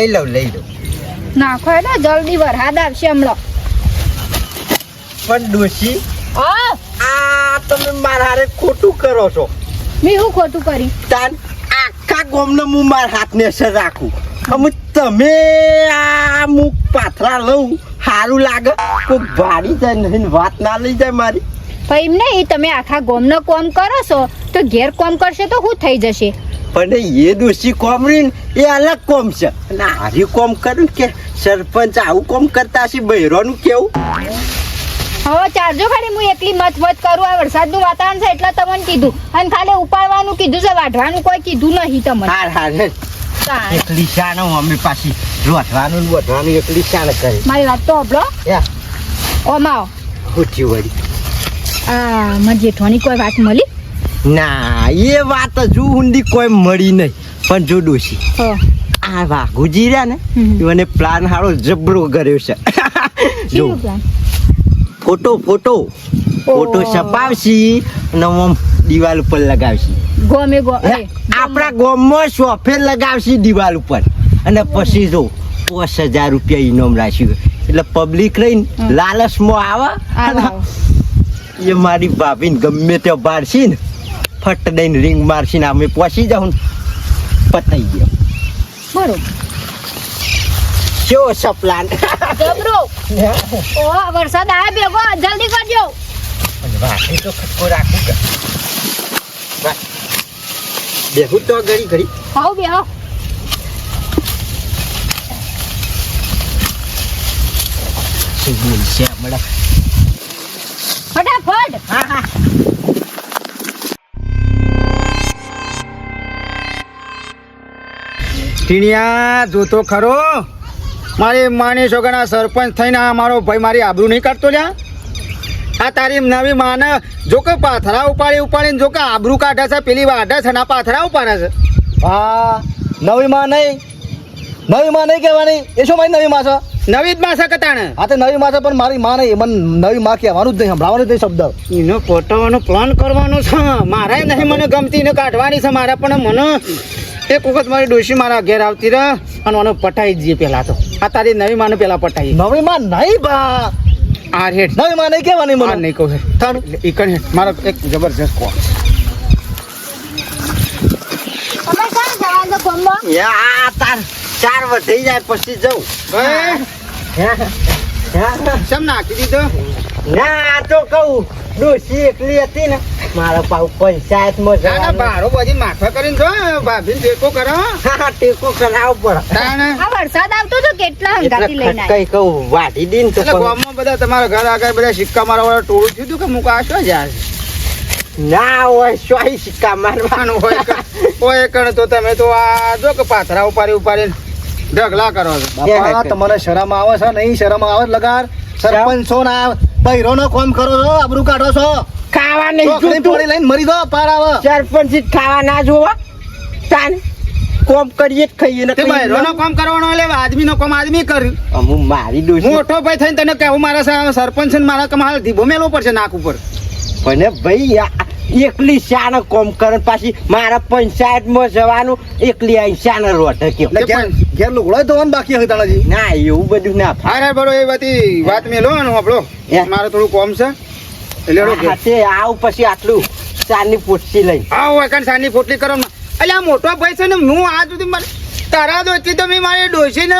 લઈ લઉં નાખો એટલે જલ્દી વરસાદ આવશે હમણાં. પણ ડોશી હા આ તમે મારા હારે ખોટું કરો છો. મેં શું ખોટું કરી? તાન આખા ગામને હું મારા હાથને અસર રાખું. અમે તમે આ મુખ પાથરા લઉં સારું લાગે કોઈ ભાડી જાય નહીં વાત ના લઈ જાય મારી. ભાઈ એમ નહીં, તમે આખા ગામનો કોમ કરો છો તો ઘેર કોમ કરશે તો શું થઈ જશે? પણ એ દોશી કોમ રીન એ અલગ કોમ છે અને હારી કોમ કરું કે સરપંચ આવું કોમ કરતા હશે બૈરોનું કેવું. હવે ચારજો ખાલી હું એકલી મત કરું. આ વરસાદનું વાતાવરણ છે એટલે તમને કીધું, અને ખાલી ઉપાડવાનું કીધું છે, વાઢવાનું કોઈ કીધું નહીં તમને. હાર એકલી શાનો અમે પાછી રોટવાનું વધવાનું એકલી શાને કરે. મારી વાત તો હબળો. ઓમાઓ ઉઠી વળી આ મારી જેઠવાની કોઈ વાત મળી? ના એ વાત હજુ ઊંડી કોઈ મળી નહીં. પણ જો ડોશી આ વાઘુજી રહ્યા ને મને પ્લાન સારો જબરો કર્યો છે. જો ફોટો છપાવશી અને આમ દિવાલ ઉપર લગાવશી. આપણા ગામમાં સોફે લગાવશી દિવાલ ઉપર અને પછી જો 5000 રૂપિયા ઇનામ રાખ્યું એટલે પબ્લિક રહીને લાલચમાં આવે. એ મારી ભાભીને ગમે તે બારશી ને ફટ દઈને રિંગ મારશી ને અમે પહોંચી જાઉં પતાઈ ગયો. બરોબર કેવો સપ્લાન જબરો. ઓ વરસાદ આવે ભેગો જલ્દી કરજો. વાટી તો ખટકો રાખું કે બેહું તો ઘડી આવ બે આવ. શું બોલશે હમણાં? ફટાફટ. હા ટીણિયા જોતો ખરો મારી માની છોકરા સરપંચ થઈને આ મારો ભાઈ મારી આબરૂ નહીં કાઢતો લ્યા. આ તારી નવી માને જો કે પાથરા ઉપાડીને જો કે આબરૂ કાઢે છે, પેલી વાઢે છે ને પાથરા ઉપાડે છે. હા નવી માં નહીં કહેવાની. એ શું મારી નવી માં છે? નવી જ માં છે કતાણે. હા તો નવી માં છે પણ મારી માં નહીં. મને નવી માં કહેવાનું જ નહીં, સંભળાવવાનું જ નહીં શબ્દ. એનો પટાવવાનો પ્લાન કરવાનો છે મારે નહીં. મને ગમતી ને કાઢવાની છે મારે. પણ મને એક વખત મારી ડોશી મારા ઘેર આવતી રહે અને મને પટાઈ જઈએ પહેલાં તો. આ તારી નવી માને પહેલાં પટાઈ. નવી માં નહીં બા. આ હેઠ નવી માં નહીં કહેવાની મને. નહીં કહું તારું એ કણ હેઠ મારો એક જબરજસ્ત કોણ. તમે ક્યાં જવાનું ગામમાં? યા તાર 4 વધી જાય પછી જવું. શેમ નાખી દીધો? ના તો કહું ડોશી એકલી હતી ને મારા પાઉ પંચાયતમાં જવાનું. બારો બધી માથા કરીને જો ભાભી ટેકો કરો. ટેકો કરાવવો પડે. આ વરસાદ આવતો તો કેટલા હંગાતી લઈને કઈ કહું વાઢી દે ને તો એટલે ગામમાં બધા તમારા ઘર આગળ બધા સિક્કા મારા વાળા ટોળું થયું હતું કે મુકા આશો જાય ના હોય સોય સિક્કા મારવાનું હોય કણ તો તમે તો આ જો કે પાથરા ઉપાડીને ઢગલા કરો છો. બાપા તમને શરમ આવે છે નહીં? શરમ આવે લગાર. સરપંચ છો ના બૈરોનો કોમ કરો છો, આબરૂ કાઢો છો. ખાવા નહીં ચોકડી પોળી લઈને મરી દો પાર આવે. સરપંચ ખાવા ના જોવા તાન કોમ કરીએ જ ખાઈએ ને તે બૈરોનો કામ કરવાનો એટલે આદમીનો કામ આદમી કર્યું. હું મારી ડોશી મોટો ભાઈ થઈને તને કહેવું મારા સરપંચ ને મારા કમાલ ધીબો મેલવો પડશે નાક ઉપર. પણ ભાઈ એકલી શાને કોમ કરે પાછી મારા પંચાયતમાં જવાનું એકલી આઈ શાને રોટે કયો. ઘેર લુગડો ધોવાનું બાકી હોય તાણાજી. ના એવું બધું ના હા બરો એ બધી વાત મેલો ને આપણો મારે થોડું કોમ છે એટલે આવું પછી આટલું ચારની પોટલી લઈ આવો એકણ સાની પોટલી કરો ને. એટલે આ મોટો ભાઈ છે ને હું આ સુધી તારા દોસ્તી તો મેં મારી ડોશીને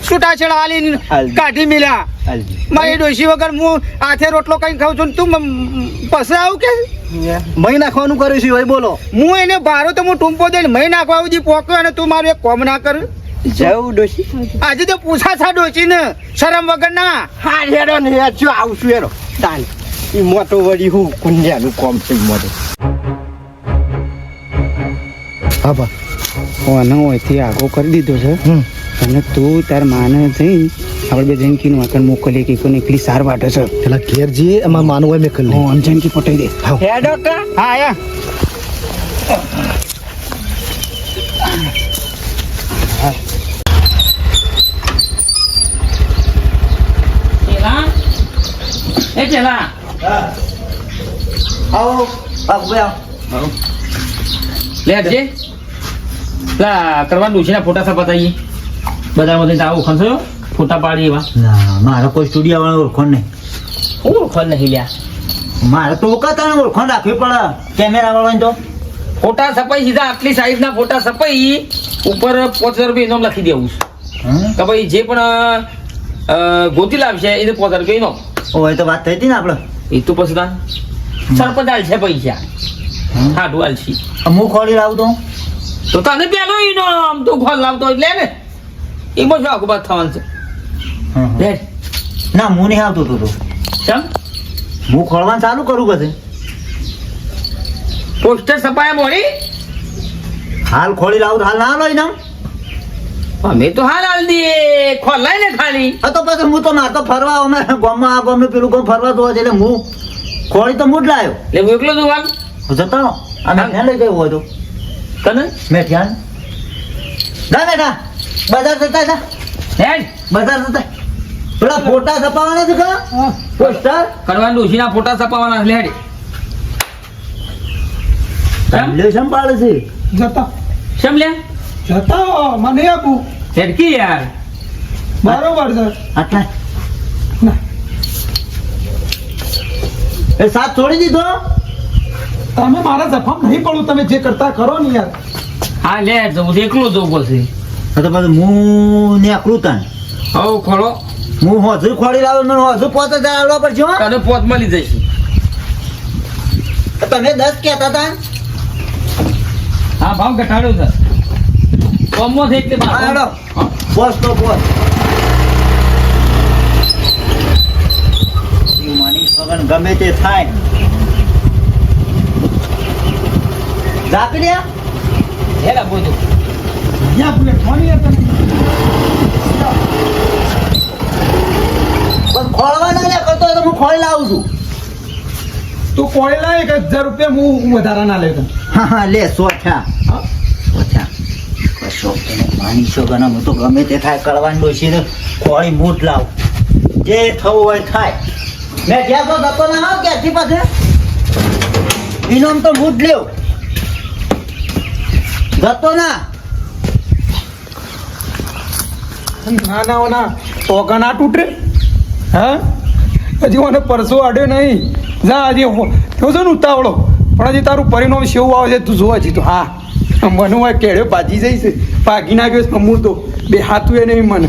છૂટાછેડા હાલી કાઢી મિલ્યા. મારી ડોશી વગર હું હાથે રોટલો કઈ ખાઉં છું તું પછી આવું કે મહી નાખવાનું કર્યું છે ભાઈ બોલો. હું એને ભારો તો હું ટૂંપો દઈને મહી નાખવા સુધી પોક્યો અને તું મારું એક કોમ ના કર જવું ડોશી. આજે તો પૂછા છા ડોશી ને શરમ વગર ના. હા હેડો ને જો આવશું હેડો તાન એ મોટો વળી હું કુંડિયાનું કોમ છે મોટો. હા બા ઓનો અહીંથી આગો કરી દીધો છે અને તું તાર માને જઈ આપણે બે જનકીનું આકણ મોકલીએ કે કોને એકલી સાર વાટે છે. પેલા ઘેર જઈએ એમાં માનું હોય મેં કરી હું જનકી પટાઈ દે. હેડો કા હા આયા આવો લે જે લા કરવા ડોશીના ફોટા સા બતાઈએ. બજારમાંથી આવું ખસો ફોટા પાડી એવા ના મારે કોઈ સ્ટુડિયો વાળો ઓળખો નહીં. ઓળખો નહીં લ્યા. મારે તો ઓળખાતા ઓળખો રાખવી પડે કેમેરા વાળાને તો. ફોટા છપાઈ સીધા આટલી સાઈઝના ફોટા છપાઈ ઉપર 5,000 રૂપિયા ઇનામ લખી દેવું છે કે ભાઈ જે પણ ગોતી લાવશે એને 5,000 રૂપિયા ઇનામ. ઓ એ તો વાત થઈ હતી ને આપણે. એ તો પછી તાન સરપંચ આલ છે પૈસા હાડું આલ છે હું ખોલી લાવું તો તને પેલો ઇનામ તું ખોલ લાવતો એટલે ને એ બધું આખું બાદ થવાનું છે. તો ના હું નહીં આવતો તો ચમ હું ખોલવાનું ચાલુ કરું બધે. પોસ્ટર છપાયા મોડી હાલ ખોલી લાવું તો હાલ ના લો ઇનામ. અમે તો હાલ હાલ દઈએ ખોલાય ને ખાલી. હા તો પછી હું તો મારતો ફરવા અમે ગામમાં આ ગામનું પેલું ગામ ફરવા જોવા છે એટલે હું ખોળી તો હું જ લાવ્યો. એટલે હું એકલો છું હાલ જતો રહો. આ મેઠિયાન લઈ ગયો હોય તો તને મેઠિયાન ના બેટા બજાર જતા હતા હેડ બજાર જતા પેલા ફોટા છપાવાના છે કા પોસ્ટર કરવાનું ડોશીના ફોટા છપાવવાના લે હેડ. લે સંભાળે છે જતા શેમ લે જતા મને આપું હેડ કી યાર બરોબર છે આટલા ના એ સાથ છોડી દીધો. તમે મારા જફામ નહીં પડું તમે જે કરતા કરો ને યાર હા લે હેડ જવું એકલો જવું પછી. હા તો પછી હું ને આકરું તાન હવ ખોલો હું હજુ ખોલી લાવું મને હજુ 5,000 આવવા પડશે હો. તને પોત મળી જશે. તમે 10 કહેતા હતા. હા ભાવ ઘટાડ્યો છે કોમો છે એટલે હા, હેડો. હા. બોસ તો બોસ મનીષ વગર ગમે તે થાય જાપી લે હેડ આ બધું યા પ્લેટફોર્મ યાર તમે પણ ખોલવાના લે કરતો હોય તો હું ખોલી લાવું છું. તું કોઈ લાય 1,000 રૂપિયા હું વધારા ના લેતો હા હા લે 100 થયા. હા? ઓછા કશો માનીશો ગણા હું તો ગમે તે થાય કરવાનું ડોશીને ખોળી મૂઠ લાવ જે થવું હોય થાય. મેં જ્યાં તો જતો ના આવ ક્યાંથી પાસે ઇનામ તો મૂઠ લેવ જતો ના. ના ના ટોકા ના તૂટે હા હજી મને પરસો આડ્યો નહીં જા હજી થયો છે ને ઉતાવળો પણ હજી તારું પરિણામ શેવું આવે છે તું જોવા હજી તો હા મને હોય કેળ્યો ભાજી જઈશ ભાગી નાખ્યો છે હું તો બે હાથું એ નહીં મને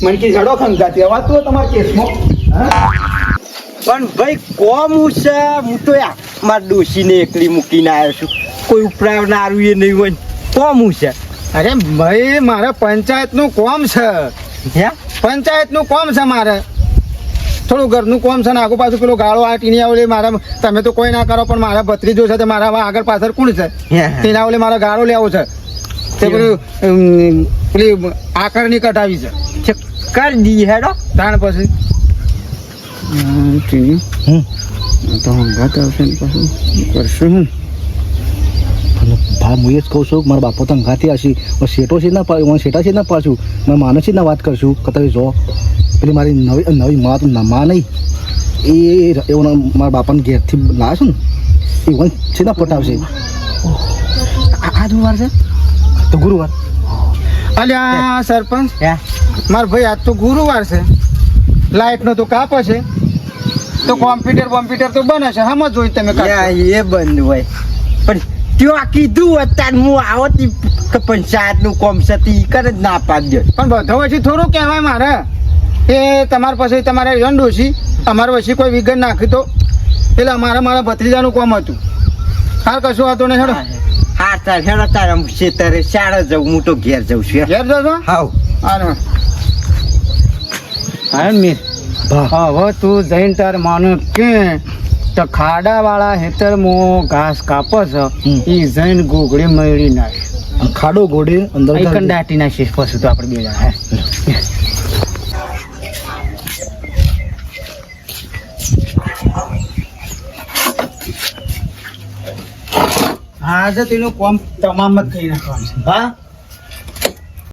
મને કે ઝડો ખંગાતી અવાજ તો તમારા કેસમાં પણ ભાઈ કોમ હું છે હું તો મારા ડોશીને એકલી મૂકીને આવ્યો છું. કોઈ ઉપરાવનારું એ નહીં હોય કોમ હું છે. અરે ભાઈ મારે પંચાયતનું કોમ છે હે પંચાયતનું કોમ છે મારે થોડું ઘરનું કોમ છે ને આગુ પાછું પેલો ગાળો આ ટીની આવલે મારા તમે તો કોઈ ના કરો પણ મારા ભત્રીજો છે તે મારા હવે આગળ પાછળ કોણ છે તેના આવલે મારા ગાળો લેવો છે તે પેલું પેલી આકરની કટાવી છે કરી દી હેડો તાણ પછી તો હંગાત આવશે ને પાછું કરશું ભા હું એ જ કહું છું મારા બાપો તો અંગાથી હશે શેઠો છે ના પાડ્યું શેઠા છે ના પાડશું મારા માને છે ના વાત કરશું કે તમે જો પેલી મારી નવી માં તો માં નહીં એ મારા બાપાને ઘેરથી લાવશો ને એ વન છે ના પટાવશે. આ ગુરુવાર છે તો ગુરુવાર અલ્યા સરપંચ હે માર ભાઈ આજ તો ગુરુવાર છે લાઇટનો તો કાપ છે તો કોમ્પ્યુટર તો બને છે હમ જોઈ તમે એ બંધ હોય પણ त्यो આ કીધું અત્યારે હું આવતી પંચાયતનું કોમ છે તી કરે જ ના પાડ્યો પણ બધો પછી થોડું કહેવાય મારે એ તમારા પાસે તમારે રંડોશી અમારા પછી કોઈ વિગત નાખી તો એટલે મારા ભત્રીજાનું કોમ હતું હાલ કશું હતું નહીં હેડો હા તાર હેડો તારે ખેતરે શાળા જવું હું તો ઘેર જઉં છું ઘેર જશો હાવ હા મીર હવે તું જઈને તાર માનું કે તો ખાડા વાળા હેતરમાં ઘાસ કાપો છે એ જઈને ગોગડી મળી નાખ ખાડો ગોડે અંદર કંડાટી નાખીશ પછી તો આપણે બે જણા હા તો તેનું કોમ તમામ જ થઈ નાખવાનું છે હા